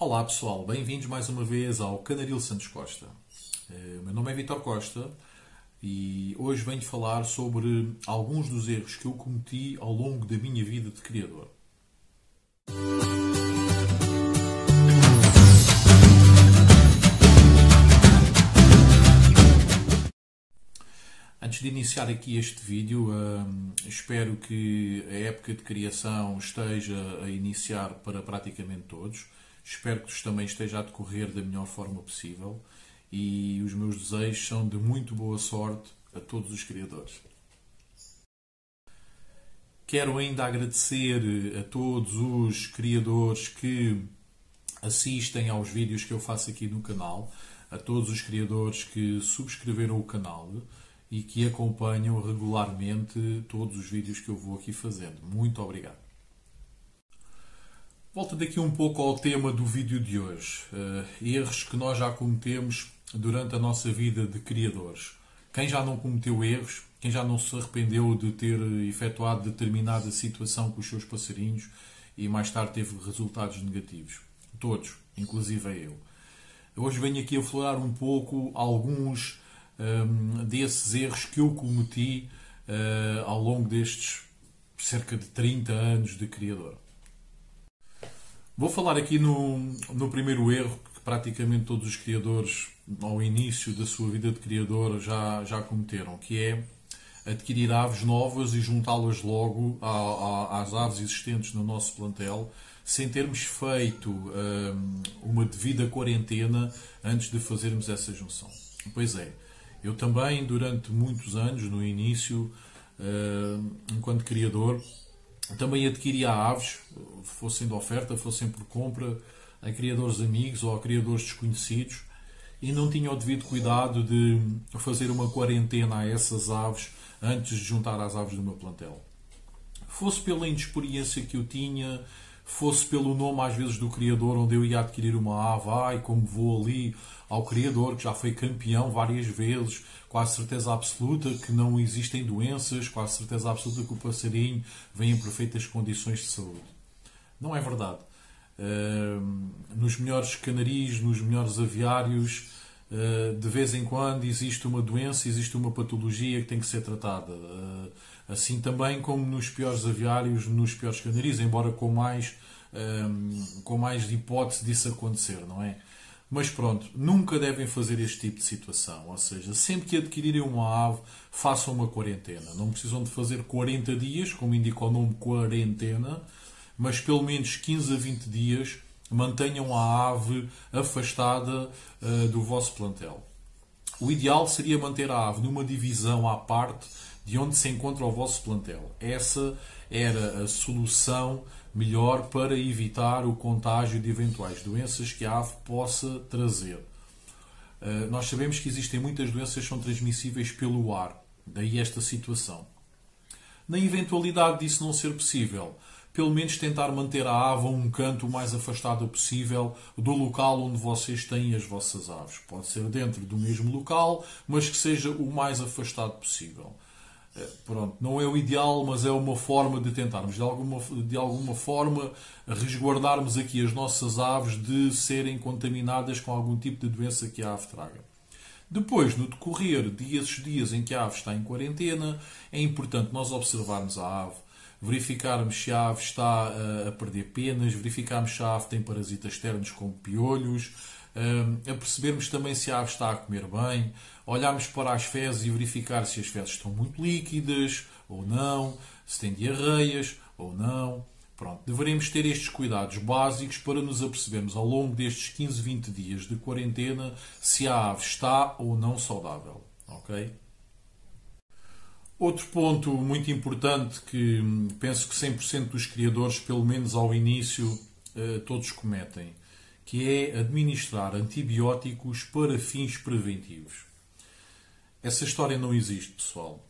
Olá pessoal, bem-vindos mais uma vez ao Canaril Santos Costa. O meu nome é Vítor Costa e hoje venho falar sobre alguns dos erros que eu cometi ao longo da minha vida de criador. Antes de iniciar aqui este vídeo, espero que a época de criação esteja a iniciar para praticamente todos. Espero que isto também esteja a decorrer da melhor forma possível e os meus desejos são de muito boa sorte a todos os criadores. Quero ainda agradecer a todos os criadores que assistem aos vídeos que eu faço aqui no canal, a todos os criadores que subscreveram o canal e que acompanham regularmente todos os vídeos que eu vou aqui fazendo. Muito obrigado. Volto daqui um pouco ao tema do vídeo de hoje. Erros que nós já cometemos durante a nossa vida de criadores. Quem já não cometeu erros, quem já não se arrependeu de ter efetuado determinada situação com os seus passarinhos e mais tarde teve resultados negativos? Todos, inclusive eu. Hoje venho aqui aflorar um pouco alguns desses erros que eu cometi ao longo destes cerca de 30 anos de criador. Vou falar aqui no primeiro erro que praticamente todos os criadores ao início da sua vida de criador já cometeram, que é adquirir aves novas e juntá-las logo às aves existentes no nosso plantel, sem termos feito uma devida quarentena antes de fazermos essa junção. Pois é, eu também durante muitos anos, no início, enquanto criador, também adquiria aves, fossem de oferta, fossem por compra, a criadores amigos ou a criadores desconhecidos, e não tinha o devido cuidado de fazer uma quarentena a essas aves antes de juntar às aves do meu plantel. Fosse pela inexperiência que eu tinha, fosse pelo nome às vezes do criador onde eu ia adquirir uma ave, e como vou ali ao criador que já foi campeão várias vezes, com a certeza absoluta que não existem doenças, com a certeza absoluta que o passarinho vem em perfeitas condições de saúde. Não é verdade. Nos melhores canaris, nos melhores aviários, de vez em quando existe uma doença, existe uma patologia que tem que ser tratada. Assim também como nos piores aviários, nos piores canaris, embora com mais hipótese disso acontecer, não é? Mas pronto, nunca devem fazer este tipo de situação. Ou seja, sempre que adquirirem uma ave, façam uma quarentena. Não precisam de fazer 40 dias, como indica o nome quarentena, mas pelo menos 15 a 20 dias mantenham a ave afastada do vosso plantel. O ideal seria manter a ave numa divisão à parte de onde se encontra o vosso plantel. Essa era a solução melhor para evitar o contágio de eventuais doenças que a ave possa trazer. Nós sabemos que existem muitas doenças que são transmissíveis pelo ar, daí esta situação. Na eventualidade disso não ser possível, pelo menos tentar manter a ave a um canto o mais afastado possível do local onde vocês têm as vossas aves. Pode ser dentro do mesmo local, mas que seja o mais afastado possível. Pronto, não é o ideal, mas é uma forma de tentarmos, de alguma forma, resguardarmos aqui as nossas aves de serem contaminadas com algum tipo de doença que a ave traga. Depois, no decorrer desses dias em que a ave está em quarentena, é importante nós observarmos a ave, verificarmos se a ave está a perder penas, verificarmos se a ave tem parasitas externos como piolhos, a percebermos também se a ave está a comer bem, olharmos para as fezes e verificar se as fezes estão muito líquidas ou não, se têm diarreias ou não. Pronto, deveremos ter estes cuidados básicos para nos apercebermos ao longo destes 15, 20 dias de quarentena se a ave está ou não saudável. Ok? Outro ponto muito importante que penso que 100% dos criadores, pelo menos ao início, todos cometem, que é administrar antibióticos para fins preventivos. Essa história não existe, pessoal.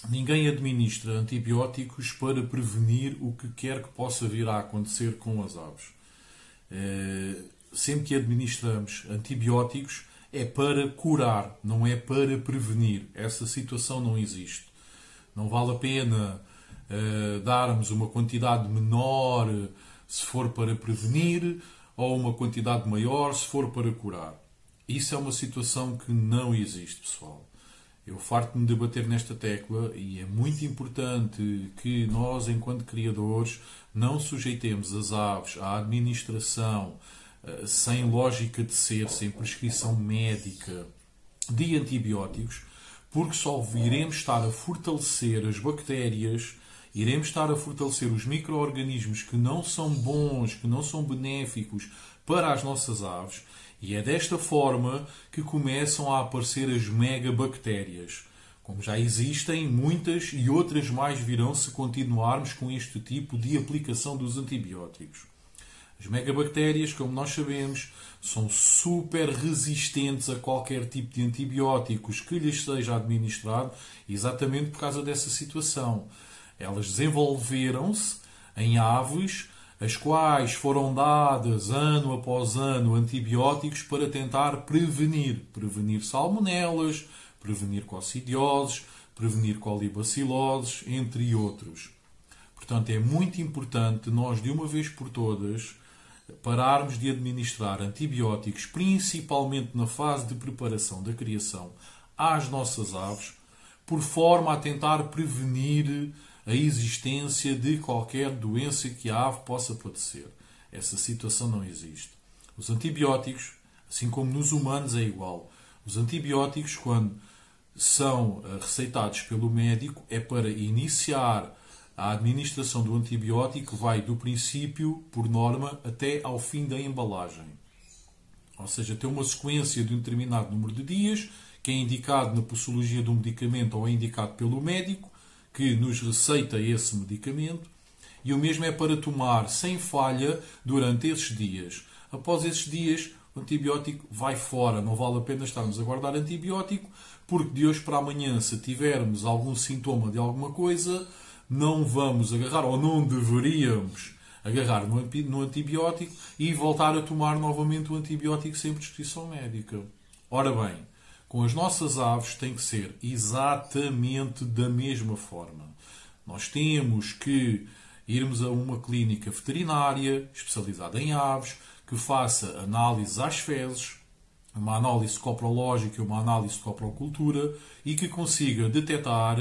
Ninguém administra antibióticos para prevenir o que quer que possa vir a acontecer com as aves. Sempre que administramos antibióticos é para curar, não é para prevenir. Essa situação não existe. Não vale a pena darmos uma quantidade menor se for para prevenir, ou uma quantidade maior se for para curar. Isso é uma situação que não existe, pessoal. Eu farto-me de bater nesta tecla e é muito importante que nós, enquanto criadores, não sujeitemos as aves à administração sem lógica de ser, sem prescrição médica de antibióticos, porque só iremos estar a fortalecer as bactérias, iremos estar a fortalecer os micro-organismos que não são bons, que não são benéficos para as nossas aves, e é desta forma que começam a aparecer as megabactérias. Como já existem, muitas e outras mais virão se continuarmos com este tipo de aplicação dos antibióticos. As megabactérias, como nós sabemos, são super resistentes a qualquer tipo de antibióticos que lhes seja administrado, exatamente por causa dessa situação. Elas desenvolveram-se em aves as quais foram dadas ano após ano antibióticos para tentar prevenir salmonelas, prevenir coccidioses, prevenir colibaciloses, entre outros. Portanto, é muito importante nós, de uma vez por todas, pararmos de administrar antibióticos, principalmente na fase de preparação da criação, às nossas aves, por forma a tentar prevenir a existência de qualquer doença que a ave possa padecer. Essa situação não existe. Os antibióticos, assim como nos humanos, é igual. Os antibióticos, quando são receitados pelo médico, é para iniciar a administração do antibiótico, vai do princípio, por norma, até ao fim da embalagem. Ou seja, tem uma sequência de um determinado número de dias, que é indicado na posologia do medicamento ou é indicado pelo médico, que nos receita esse medicamento, e o mesmo é para tomar sem falha durante esses dias. Após esses dias, o antibiótico vai fora. Não vale a pena estarmos a guardar antibiótico, porque de hoje para amanhã, se tivermos algum sintoma de alguma coisa, não vamos agarrar, ou não deveríamos agarrar no antibiótico e voltar a tomar novamente o antibiótico sem prescrição médica. Ora bem, com as nossas aves tem que ser exatamente da mesma forma. Nós temos que irmos a uma clínica veterinária especializada em aves, que faça análises às fezes, uma análise coprológica e uma análise de coprocultura, e que consiga detectar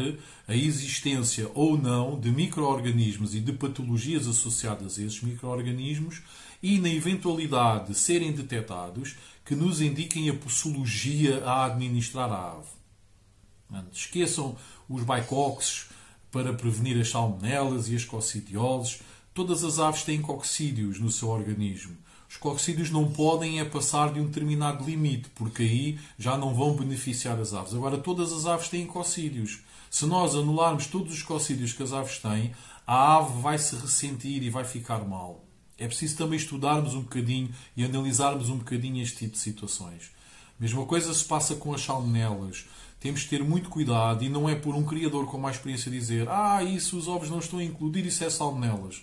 a existência ou não de micro-organismos e de patologias associadas a esses micro-organismos, e na eventualidade de serem detectados, que nos indiquem a posologia a administrar à ave. Esqueçam os baicoxes para prevenir as salmonelas e as coccidioses. Todas as aves têm coccídeos no seu organismo. Os coccídeos não podem passar de um determinado limite, porque aí já não vão beneficiar as aves. Agora, todas as aves têm coccídeos. Se nós anularmos todos os coccídeos que as aves têm, a ave vai se ressentir e vai ficar mal. É preciso também estudarmos um bocadinho e analisarmos um bocadinho este tipo de situações. Mesma coisa se passa com as salmonelas. Temos de ter muito cuidado e não é por um criador com mais experiência dizer isso os ovos não estão a incluir, isso é salmonelas.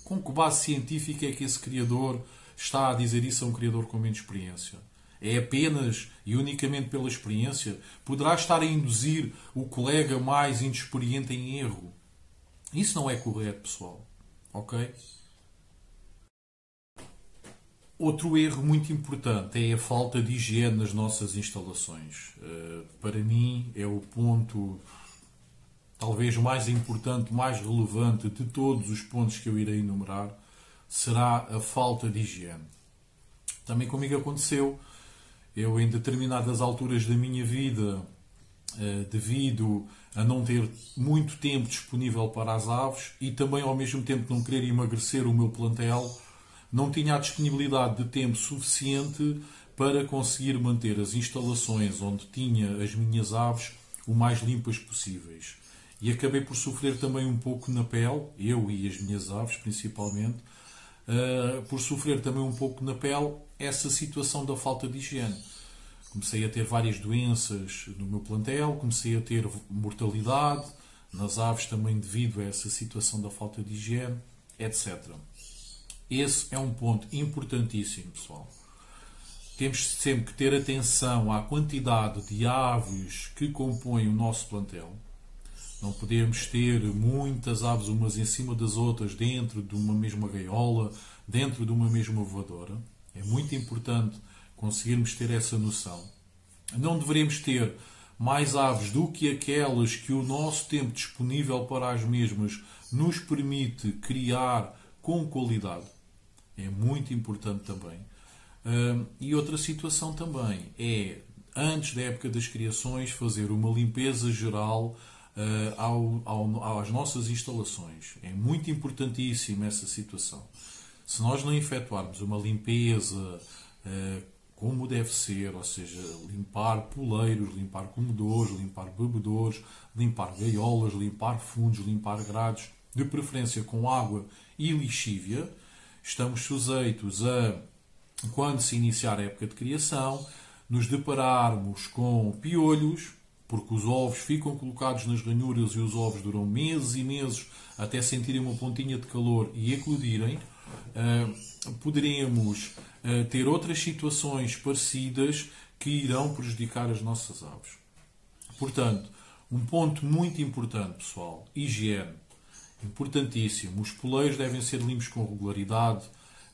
Com que base científica é que esse criador está a dizer isso a um criador com menos experiência? É apenas e unicamente pela experiência? Poderá estar a induzir o colega mais inexperiente em erro? Isso não é correto, pessoal. Ok? Outro erro muito importante é a falta de higiene nas nossas instalações. Para mim é o ponto talvez mais importante, mais relevante de todos os pontos que eu irei enumerar, será a falta de higiene. Também comigo aconteceu. Eu, em determinadas alturas da minha vida, devido a não ter muito tempo disponível para as aves e também ao mesmo tempo não querer emagrecer o meu plantel, não tinha a disponibilidade de tempo suficiente para conseguir manter as instalações onde tinha as minhas aves o mais limpas possíveis. E acabei por sofrer também um pouco na pele, eu e as minhas aves principalmente, por sofrer também um pouco na pele essa situação da falta de higiene. Comecei a ter várias doenças no meu plantel, comecei a ter mortalidade nas aves também devido a essa situação da falta de higiene, etc. Esse é um ponto importantíssimo, pessoal. Temos sempre que ter atenção à quantidade de aves que compõem o nosso plantel. Não podemos ter muitas aves umas em cima das outras dentro de uma mesma gaiola, dentro de uma mesma voadora. É muito importante conseguirmos ter essa noção. Não deveremos ter mais aves do que aquelas que o nosso tempo disponível para as mesmas nos permite criar com qualidade. É muito importante também. E outra situação também é, antes da época das criações, fazer uma limpeza geral às nossas instalações. É muito importantíssima essa situação. Se nós não efetuarmos uma limpeza como deve ser, ou seja, limpar poleiros, limpar comedores, limpar bebedores, limpar gaiolas, limpar fundos, limpar grades, de preferência com água e lixívia, estamos sujeitos a, quando se iniciar a época de criação, nos depararmos com piolhos, porque os ovos ficam colocados nas ranhuras e os ovos duram meses e meses até sentirem uma pontinha de calor e eclodirem. Poderemos ter outras situações parecidas que irão prejudicar as nossas aves. Portanto, um ponto muito importante, pessoal, higiene. Importantíssimo. Os poleiros devem ser limpos com regularidade,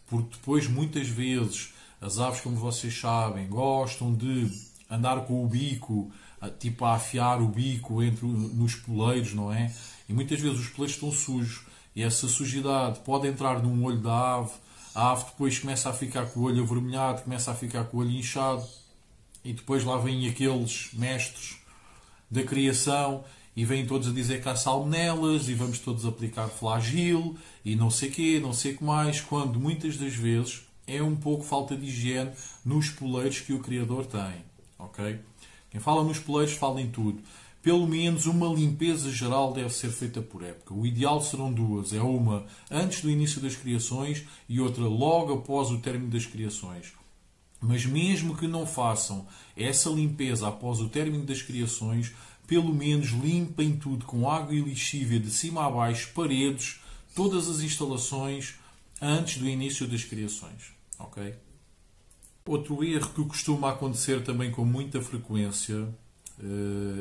porque depois, muitas vezes, as aves, como vocês sabem, gostam de andar com o bico, tipo a afiar o bico nos poleiros, não é? E muitas vezes os poleiros estão sujos e essa sujidade pode entrar num olho da ave. A ave depois começa a ficar com o olho avermelhado, começa a ficar com o olho inchado e depois lá vêm aqueles mestres da criação e vêm todos a dizer que há salmonelas e vamos todos aplicar flagil e não sei quê, não sei o que mais, quando muitas das vezes é um pouco falta de higiene nos poleiros que o criador tem. Ok? Quem fala nos poleiros fala em tudo. Pelo menos uma limpeza geral deve ser feita por época. O ideal serão duas. É uma antes do início das criações e outra logo após o término das criações. Mas mesmo que não façam essa limpeza após o término das criações, pelo menos limpem tudo com água e lixívia de cima a baixo, paredes, todas as instalações antes do início das criações. Ok? Outro erro que costuma acontecer também com muita frequência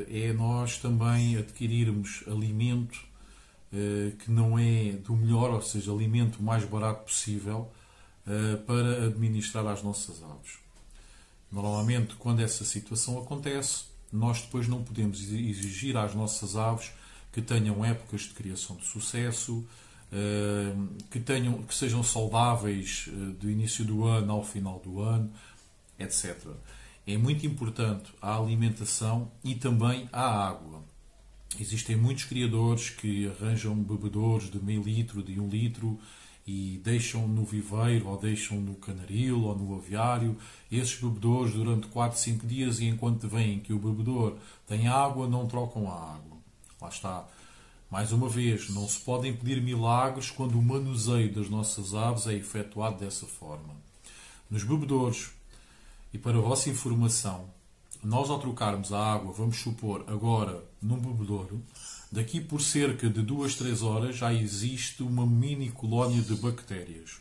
é nós também adquirirmos alimento que não é do melhor, ou seja, alimento mais barato possível para administrar às nossas aves. Normalmente, quando essa situação acontece, nós depois não podemos exigir às nossas aves que tenham épocas de criação de sucesso, que sejam saudáveis do início do ano ao final do ano, etc. É muito importante a alimentação e também a água. Existem muitos criadores que arranjam bebedouros de meio litro, de 1 litro e deixam no viveiro, ou deixam no canaril, ou no aviário, esses bebedouros durante 4, 5 dias e enquanto veem que o bebedouro tem água, não trocam a água. Lá está. Mais uma vez, não se podem pedir milagres quando o manuseio das nossas aves é efetuado dessa forma. Nos bebedouros, e para a vossa informação, nós ao trocarmos a água, vamos supor agora num bebedouro, daqui por cerca de 2, 3 horas já existe uma mini colónia de bactérias.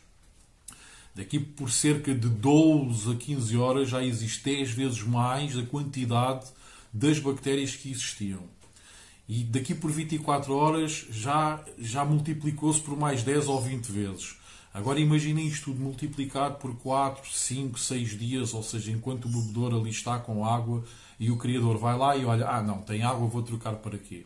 Daqui por cerca de 12 a 15 horas já existe 10 vezes mais a quantidade das bactérias que existiam. E daqui por 24 horas já multiplicou-se por mais 10 ou 20 vezes. Agora imaginem isto tudo multiplicado por 4, 5, 6 dias, ou seja, enquanto o bebedouro ali está com água e o criador vai lá e olha, não, tem água, vou trocar para quê?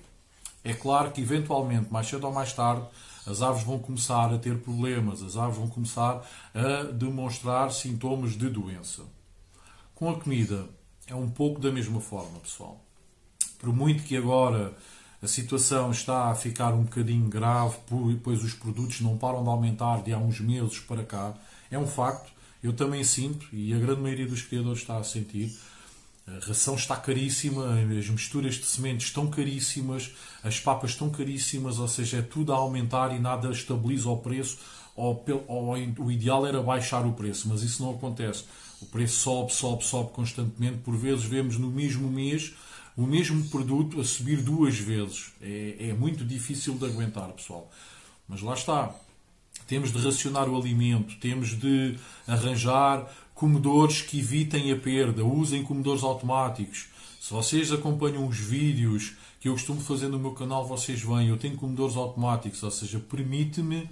É claro que eventualmente, mais cedo ou mais tarde, as aves vão começar a ter problemas, as aves vão começar a demonstrar sintomas de doença. Com a comida é um pouco da mesma forma, pessoal. Por muito que agora a situação está a ficar um bocadinho grave, pois os produtos não param de aumentar de há uns meses para cá, é um facto, eu também sinto, e a grande maioria dos criadores está a sentir, a ração está caríssima, as misturas de sementes estão caríssimas, as papas estão caríssimas, ou seja, é tudo a aumentar e nada estabiliza o preço, ou o ideal era baixar o preço, mas isso não acontece. O preço sobe constantemente, por vezes vemos no mesmo mês o mesmo produto a subir 2 vezes. É muito difícil de aguentar, pessoal. Mas lá está. Temos de racionar o alimento, temos de arranjar comedores que evitem a perda, usem comedores automáticos. Se vocês acompanham os vídeos que eu costumo fazer no meu canal, vocês veem, eu tenho comedores automáticos, ou seja, permite-me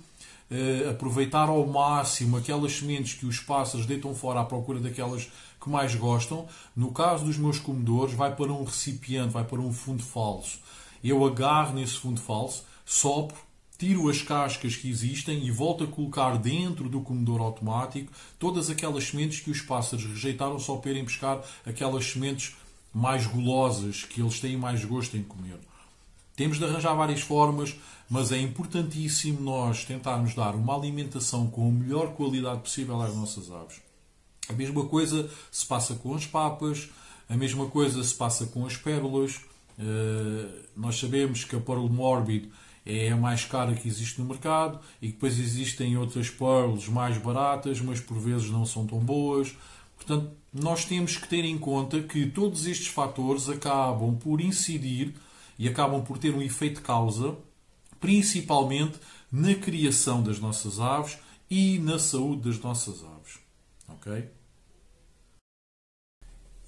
aproveitar ao máximo aquelas sementes que os pássaros deitam fora à procura daquelas que mais gostam. No caso dos meus comedores, vai para um recipiente, vai para um fundo falso. Eu agarro nesse fundo falso, sopro, tiro as cascas que existem e volto a colocar dentro do comedor automático todas aquelas sementes que os pássaros rejeitaram só para irem buscar aquelas sementes mais gulosas, que eles têm mais gosto em comer. Temos de arranjar várias formas, mas é importantíssimo nós tentarmos dar uma alimentação com a melhor qualidade possível às nossas aves. A mesma coisa se passa com as papas, a mesma coisa se passa com as pérolas. Nós sabemos que a Pearl Morbid é a mais cara que existe no mercado e que depois existem outras pearls mais baratas, mas por vezes não são tão boas. Portanto, nós temos que ter em conta que todos estes fatores acabam por incidir e acabam por ter um efeito causa, principalmente na criação das nossas aves e na saúde das nossas aves. Ok?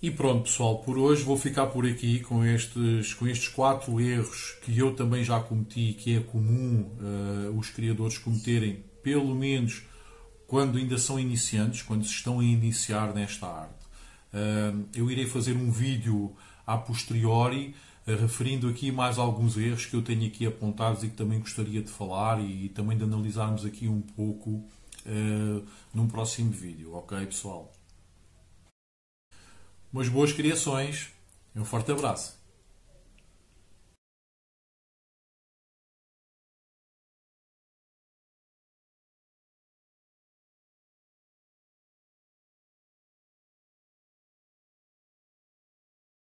E pronto, pessoal, por hoje vou ficar por aqui com estes 4 erros que eu também já cometi, que é comum os criadores cometerem, pelo menos quando ainda são iniciantes, quando se estão a iniciar nesta arte. Eu irei fazer um vídeo a posteriori, referindo aqui mais alguns erros que eu tenho aqui apontados e que também gostaria de falar e também de analisarmos aqui um pouco num próximo vídeo. Ok, pessoal? Umas boas criações. Um forte abraço.